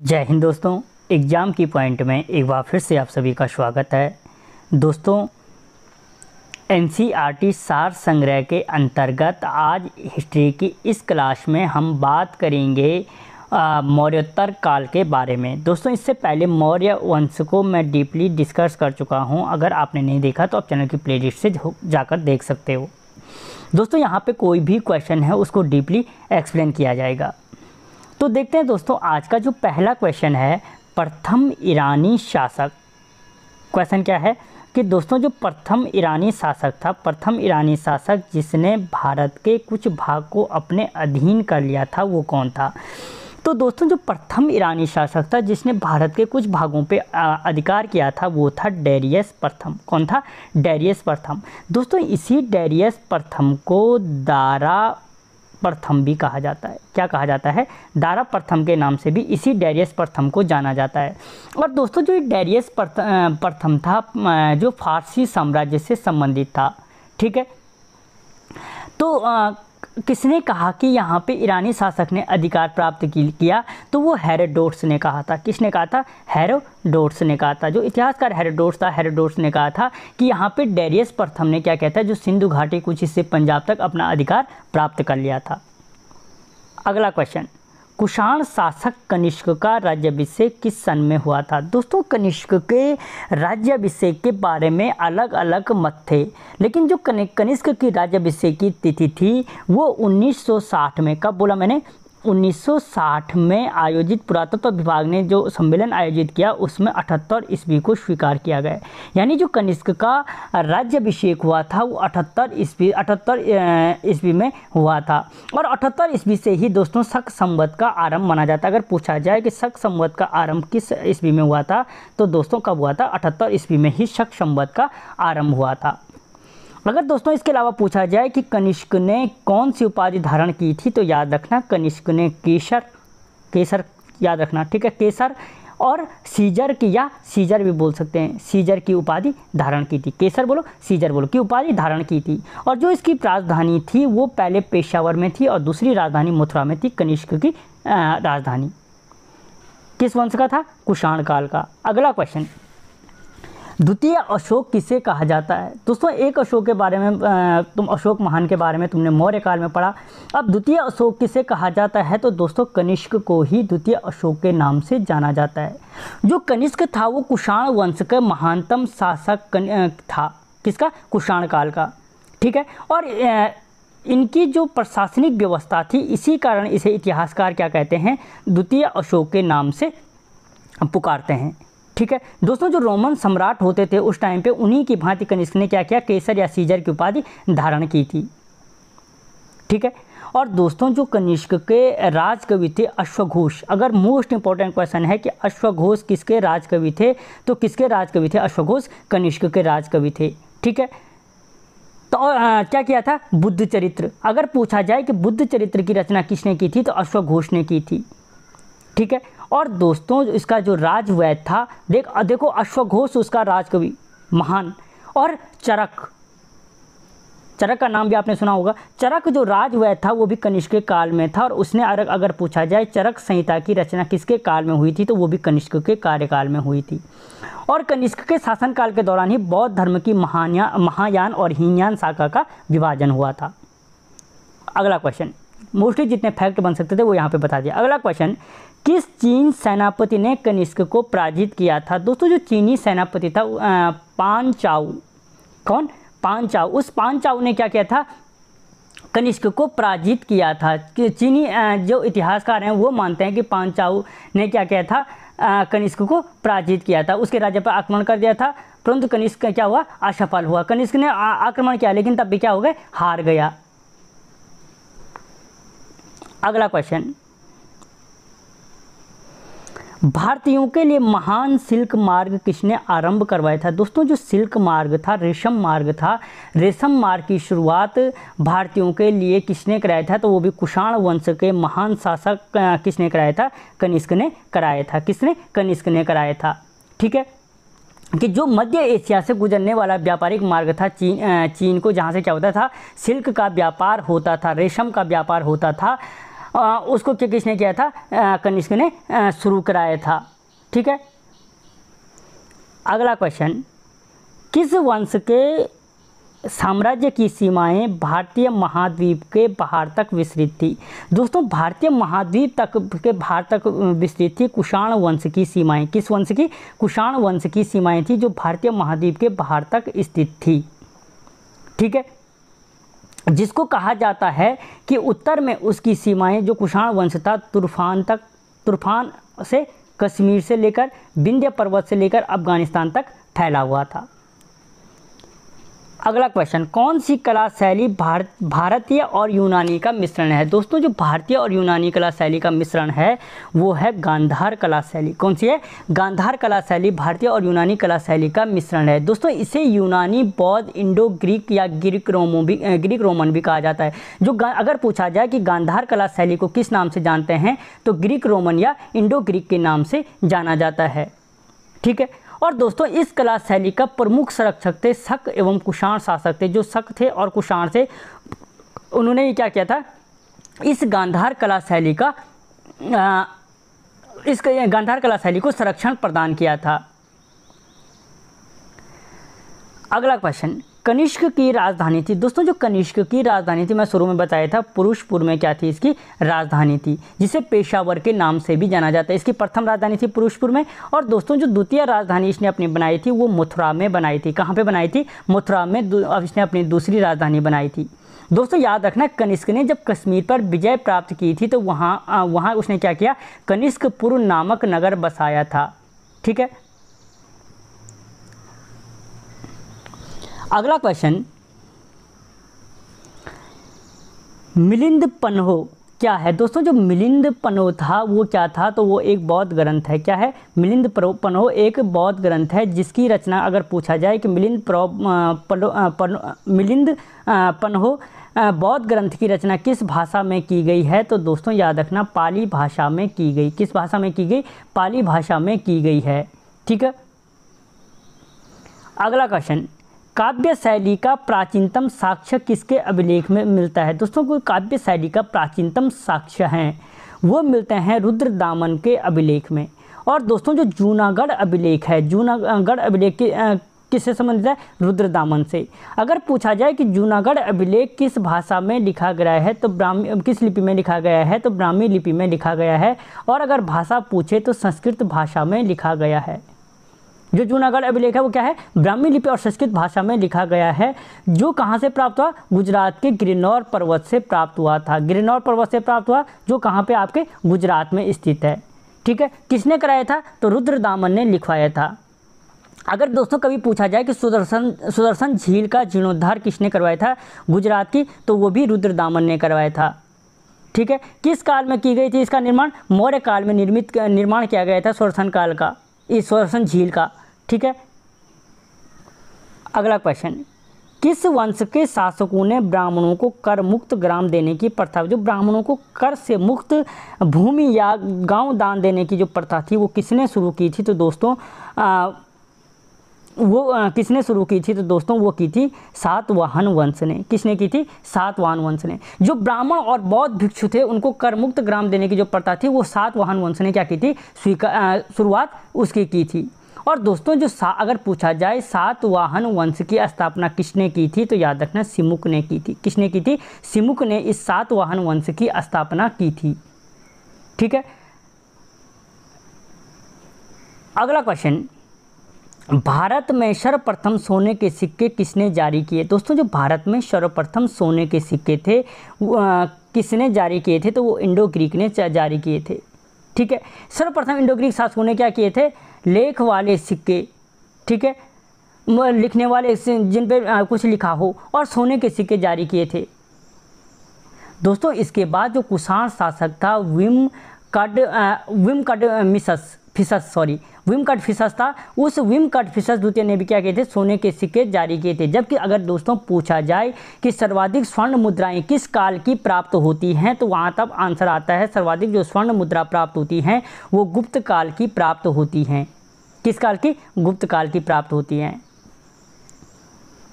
जय हिंद दोस्तों। एग्ज़ाम की पॉइंट में एक बार फिर से आप सभी का स्वागत है। दोस्तों, एनसीईआरटी सार संग्रह के अंतर्गत आज हिस्ट्री की इस क्लास में हम बात करेंगे मौर्योत्तर काल के बारे में। दोस्तों, इससे पहले मौर्य वंश को मैं डीपली डिस्कस कर चुका हूं। अगर आपने नहीं देखा तो आप चैनल की प्लेलिस्ट से जाकर देख सकते हो। दोस्तों, यहां पे कोई भी क्वेश्चन है उसको डीपली एक्सप्लेन किया जाएगा। तो देखते हैं दोस्तों, आज का जो पहला क्वेश्चन है, प्रथम ईरानी शासक। क्वेश्चन क्या है कि दोस्तों, जो प्रथम ईरानी शासक था, प्रथम ईरानी शासक जिसने भारत के कुछ भाग को अपने अधीन कर लिया था, वो कौन था? तो दोस्तों, जो प्रथम ईरानी शासक था जिसने भारत के कुछ भागों पे अधिकार किया था, वो था डेरियस प्रथम। कौन था? डेरियस प्रथम। दोस्तों, इसी डेरियस प्रथम को दारा प्रथम भी कहा जाता है। क्या कहा जाता है? दारा प्रथम के नाम से भी इसी डेरियस प्रथम को जाना जाता है। और दोस्तों, जो डेरियस प्रथम था, जो फारसी साम्राज्य से संबंधित था। ठीक है, तो किसने कहा कि यहाँ पे ईरानी शासक ने अधिकार प्राप्त किया? तो वो हेरोडोटस ने कहा था। किसने कहा था? हेरोडोटस ने कहा था। जो इतिहासकार हेरोडोटस था, हेरोडोटस ने कहा था कि यहाँ पे डेरियस प्रथम ने क्या कहता है, जो सिंधु घाटी कुछ हिस्से पंजाब तक अपना अधिकार प्राप्त कर लिया था। अगला क्वेश्चन, कुषाण शासक कनिष्क का राज्याभिषेक किस सन में हुआ था? दोस्तों, कनिष्क के राज्याभिषेक के बारे में अलग अलग मत थे, लेकिन जो कनिष्क की राज्याभिषेक की तिथि थी वो 1960 में। कब बोला मैंने? 1960 में आयोजित पुरातत्व विभाग ने जो सम्मेलन आयोजित किया उसमें 78 ईस्वी को स्वीकार किया गया। यानी जो कनिष्क का राज्याभिषेक हुआ था वो 78 ईस्वी में हुआ था। और 78 ईस्वी से ही दोस्तों शक संवत का आरंभ माना जाता है। अगर पूछा जाए कि शक संवत का आरंभ किस ईस्वी में हुआ था, तो दोस्तों कब हुआ था? 78 ईस्वी में ही शक संवत का आरंभ हुआ था। अगर दोस्तों इसके अलावा पूछा जाए कि कनिष्क ने कौन सी उपाधि धारण की थी, तो याद रखना कनिष्क ने केसर याद रखना। ठीक है, केसर और सीजर की, या सीजर भी बोल सकते हैं, सीजर की उपाधि धारण की थी। केसर बोलो, सीजर बोलो, की उपाधि धारण की थी। और जो इसकी राजधानी थी वो पहले पेशावर में थी और दूसरी राजधानी मथुरा में थी। कनिष्क की राजधानी किस वंश का था? कुषाण काल का। अगला क्वेश्चन, द्वितीय अशोक किसे कहा जाता है? दोस्तों, एक अशोक के बारे में तुम अशोक महान के बारे में तुमने मौर्य काल में पढ़ा। अब द्वितीय अशोक किसे कहा जाता है? तो दोस्तों कनिष्क को ही द्वितीय अशोक के नाम से जाना जाता है। जो कनिष्क था वो कुषाण वंश का महानतम शासक था। किसका? कुषाण काल का। ठीक है, और इनकी जो प्रशासनिक व्यवस्था थी, इसी कारण इसे इतिहासकार क्या कहते हैं? द्वितीय अशोक के नाम से पुकारते हैं। ठीक है दोस्तों, जो रोमन सम्राट होते थे उस टाइम पे, उन्हीं की भांति कनिष्क ने क्या किया? केसर या सीजर की उपाधि धारण की थी। ठीक है, और दोस्तों जो कनिष्क के राजकवि थे अश्वघोष। अगर मोस्ट इंपॉर्टेंट क्वेश्चन है कि अश्वघोष किसके राजकवि थे, तो किसके राजकवि थे? अश्वघोष कनिष्क के राजकवि थे। ठीक है, तो क्या किया था? बुद्ध चरित्र। अगर पूछा जाए कि बुद्ध चरित्र की रचना किसने की थी, तो अश्वघोष ने की थी। ठीक है, और दोस्तों इसका जो राजवैद्य था, देखो अश्वघोष उसका राजकवि महान, और चरक का नाम भी आपने सुना होगा। चरक जो राजवैद्य था वो भी कनिष्क के काल में था, और उसने अगर पूछा जाए चरक संहिता की रचना किसके काल में हुई थी, तो वो भी कनिष्क के कार्यकाल में हुई थी। और कनिष्क के शासनकाल के दौरान ही बौद्ध धर्म की महायान और हीनयान शाखा का विभाजन हुआ था। अगला क्वेश्चन, मोस्टली जितने फैक्ट बन सकते थे वो यहाँ पे बता दिया। अगला क्वेश्चन, किस चीन सेनापति ने कनिष्क को पराजित किया था? दोस्तों, जो चीनी सेनापति था पांचाऊ। कौन? पांचाऊ। उस पांचाऊ ने क्या किया था? कनिष्क को पराजित किया था। चीनी जो इतिहासकार हैं वो मानते हैं कि पांचाऊ ने क्या किया था? कनिष्क को पराजित किया था, उसके राज्य पर आक्रमण कर दिया था, परंतु कनिष्क क्या हुआ? असफल हुआ। कनिष्क ने आक्रमण किया, लेकिन तब भी क्या हो गए? हार गया। अगला क्वेश्चन, भारतीयों के लिए महान सिल्क मार्ग किसने आरंभ करवाया था? दोस्तों, जो सिल्क मार्ग था, रेशम मार्ग था, रेशम मार्ग की शुरुआत भारतीयों के लिए किसने कराया था? तो वो भी कुषाण वंश के महान शासक किसने कराया था? कनिष्क ने कराया था। किसने? कनिष्क ने कराया था। ठीक है, कि जो मध्य एशिया से गुजरने वाला व्यापारिक मार्ग था चीन को, जहाँ से क्या होता था? सिल्क का व्यापार होता था, रेशम का व्यापार होता था, उसको किसने किया था? कनिष्क ने शुरू कराया था। ठीक है, अगला क्वेश्चन, किस वंश के साम्राज्य की सीमाएं भारतीय महाद्वीप के बाहर तक विस्तृत थी? दोस्तों, भारतीय महाद्वीप तक के बाहर तक विस्तृत थी कुषाण वंश की सीमाएं। किस वंश की? कुषाण वंश की सीमाएं थी जो भारतीय महाद्वीप के बाहर तक स्थित थी। ठीक है, जिसको कहा जाता है कि उत्तर में उसकी सीमाएं जो कुषाण वंश था तुर्फान से कश्मीर से लेकर विंध्य पर्वत से लेकर अफगानिस्तान तक फैला हुआ था। अगला क्वेश्चन, कौन सी कला शैली भारतीय और यूनानी का मिश्रण है? दोस्तों, जो भारतीय और यूनानी कला शैली का मिश्रण है वो है गांधार कला शैली। कौन सी है? गांधार कला शैली भारतीय और यूनानी कला शैली का मिश्रण है। दोस्तों, इसे यूनानी, बौद्ध, इंडो ग्रीक या ग्रीक रोमन भी कहा जाता है। जो अगर पूछा जाए कि गांधार कला शैली को किस नाम से जानते हैं तो ग्रीक रोमन या इंडो ग्रीक के नाम से जाना जाता है। ठीक है, और दोस्तों, इस कला शैली का प्रमुख संरक्षक थे शक एवं कुषाण शासक थे। जो शक थे और कुषाण थे, उन्होंने ये क्या किया था? इस गांधार कला शैली को संरक्षण प्रदान किया था। अगला क्वेश्चन, कनिष्क की राजधानी थी। दोस्तों, जो कनिष्क की राजधानी थी, मैं शुरू में बताया था पुरुषपुर में क्या थी इसकी राजधानी थी, जिसे पेशावर के नाम से भी जाना जाता है। इसकी प्रथम राजधानी थी पुरुषपुर में। और दोस्तों, जो द्वितीय राजधानी इसने अपनी बनाई थी वो मथुरा में बनाई थी। कहाँ पे बनाई थी? मथुरा में। अब इसने अपनी दूसरी राजधानी बनाई थी। दोस्तों, याद रखना, कनिष्क ने जब कश्मीर पर विजय प्राप्त की थी तो वहाँ उसने क्या किया? कनिष्कपुर नामक नगर बसाया था। ठीक है, अगला क्वेश्चन, मिलिंद पन्हो क्या है? दोस्तों, जो मिलिंद पन्हो था वो क्या था? तो वो एक बौद्ध ग्रंथ है। क्या है? मिलिंद पन्हो एक बौद्ध ग्रंथ है जिसकी रचना अगर पूछा जाए कि मिलिंद पन्हो बौद्ध ग्रंथ की रचना किस भाषा में की गई है? तो दोस्तों, याद रखना, पाली भाषा में की गई। किस भाषा में की गई? पाली भाषा में की गई है। ठीक है, अगला क्वेश्चन, काव्य शैली का प्राचीनतम साक्ष्य किसके अभिलेख में मिलता है? दोस्तों, कोई काव्य शैली का प्राचीनतम साक्ष्य हैं वो मिलते हैं रुद्रदामन के अभिलेख में। और दोस्तों, जो जूनागढ़ अभिलेख है, जूनागढ़ अभिलेख किससे संबंधित है? रुद्रदामन से। अगर पूछा जाए कि जूनागढ़ अभिलेख किस भाषा में लिखा गया है तो किस लिपि में लिखा गया है? तो ब्राह्मी लिपि में लिखा गया है। और अगर भाषा पूछे तो संस्कृत भाषा में लिखा गया है। जो जूनागढ़ अभिलेख है वो क्या है? ब्राह्मी लिपि और संस्कृत भाषा में लिखा गया है। जो कहाँ से प्राप्त हुआ? गुजरात के गिरनौर पर्वत से प्राप्त हुआ था। गिरनौर पर्वत से प्राप्त हुआ, जो कहाँ पे? आपके गुजरात में स्थित है। ठीक है, किसने कराया था? तो रुद्रदामन ने लिखवाया था। अगर दोस्तों कभी पूछा जाए कि सुदर्शन झील का जीर्णोद्धार किसने करवाया था गुजरात की, तो वो भी रुद्रदामन ने करवाया था। ठीक है, किस काल में की गई थी इसका निर्माण? मौर्य काल में निर्माण किया गया था सुदर्शन काल का, इस सुदर्शन झील का। ठीक है, अगला क्वेश्चन, किस वंश के शासकों ने ब्राह्मणों को कर मुक्त ग्राम देने की प्रथा? जो ब्राह्मणों को कर से मुक्त भूमि या गांव दान देने की जो प्रथा थी वो किसने शुरू की थी? तो दोस्तों वो की थी सातवाहन वंश ने। किसने की थी? सातवाहन वंश ने। जो ब्राह्मण और बौद्ध भिक्षु थे उनको कर मुक्त ग्राम देने की जो प्रथा थी वो सातवाहन वंश ने क्या की थी? शुरुआत उसकी की थी। और दोस्तों, जो अगर पूछा जाए सातवाहन वंश की स्थापना किसने की थी, तो याद रखना सिमुक ने की थी। किसने की थी? सिमुक ने इस सातवाहन वंश की स्थापना की थी। ठीक है, अगला क्वेश्चन, भारत में सर्वप्रथम सोने के सिक्के किसने जारी किए? दोस्तों, जो भारत में सर्वप्रथम सोने के सिक्के थे किसने जारी किए थे? तो वो इंडो ग्रीक ने जारी किए थे। ठीक है, सर्वप्रथम इंडो ग्रीक शासकों ने क्या किए थे? लेख वाले सिक्के, ठीक है, लिखने वाले जिन पे कुछ लिखा हो, और सोने के सिक्के जारी किए थे। दोस्तों, इसके बाद जो कुषाण शासक था विमकट फिसस था, उस विमकट फिसस द्वितीय ने भी क्या किए थे? सोने के सिक्के जारी किए थे। जबकि अगर दोस्तों पूछा जाए कि सर्वाधिक स्वर्ण मुद्राएं किस काल की प्राप्त होती हैं, तो वहाँ तब आंसर आता है सर्वाधिक जो स्वर्ण मुद्रा प्राप्त होती हैं वो गुप्त काल की प्राप्त होती हैं। किस काल की? गुप्त काल की प्राप्त होती हैं।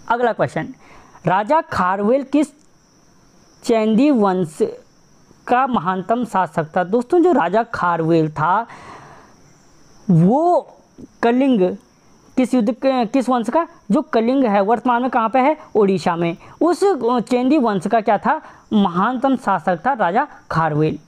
अगला क्वेश्चन, राजा खारवेल किस चैंदी वंश का महानतम शासक था? दोस्तों जो राजा खारवेल था वो कलिंग किस युद्ध के किस वंश का? जो कलिंग है वर्तमान में कहाँ पे है? उड़ीसा में। उस चेंदी वंश का क्या था? महानतम शासक था राजा खारवेल।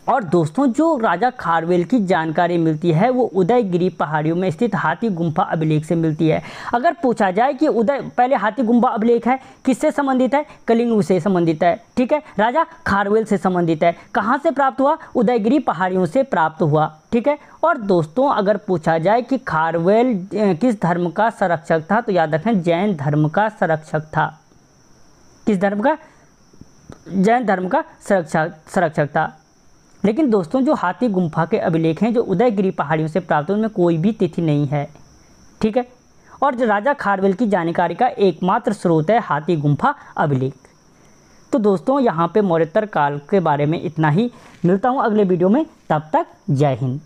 और दोस्तों जो राजा खारवेल की जानकारी मिलती है वो उदयगिरी पहाड़ियों में स्थित हाथी गुम्फा अभिलेख से मिलती है। अगर पूछा जाए कि पहले हाथी गुम्फा अभिलेख है किससे संबंधित है? कलिंग से संबंधित है, ठीक है, राजा खारवेल से संबंधित है। कहाँ से प्राप्त हुआ? उदयगिरी पहाड़ियों से प्राप्त हुआ, ठीक है। और दोस्तों अगर पूछा जाए कि खारवेल किस धर्म का संरक्षक था, तो याद रखें जैन धर्म का संरक्षक था। किस धर्म का? जैन धर्म का संरक्षक था। लेकिन दोस्तों जो हाथी गुम्फा के अभिलेख हैं जो उदयगिरी पहाड़ियों से प्राप्त उनमें कोई भी तिथि नहीं है, ठीक है। और जो राजा खारवेल की जानकारी का एकमात्र स्रोत है हाथी गुम्फा अभिलेख। तो दोस्तों यहाँ पे मौर्योत्तर काल के बारे में इतना ही। मिलता हूँ अगले वीडियो में, तब तक जय हिंद।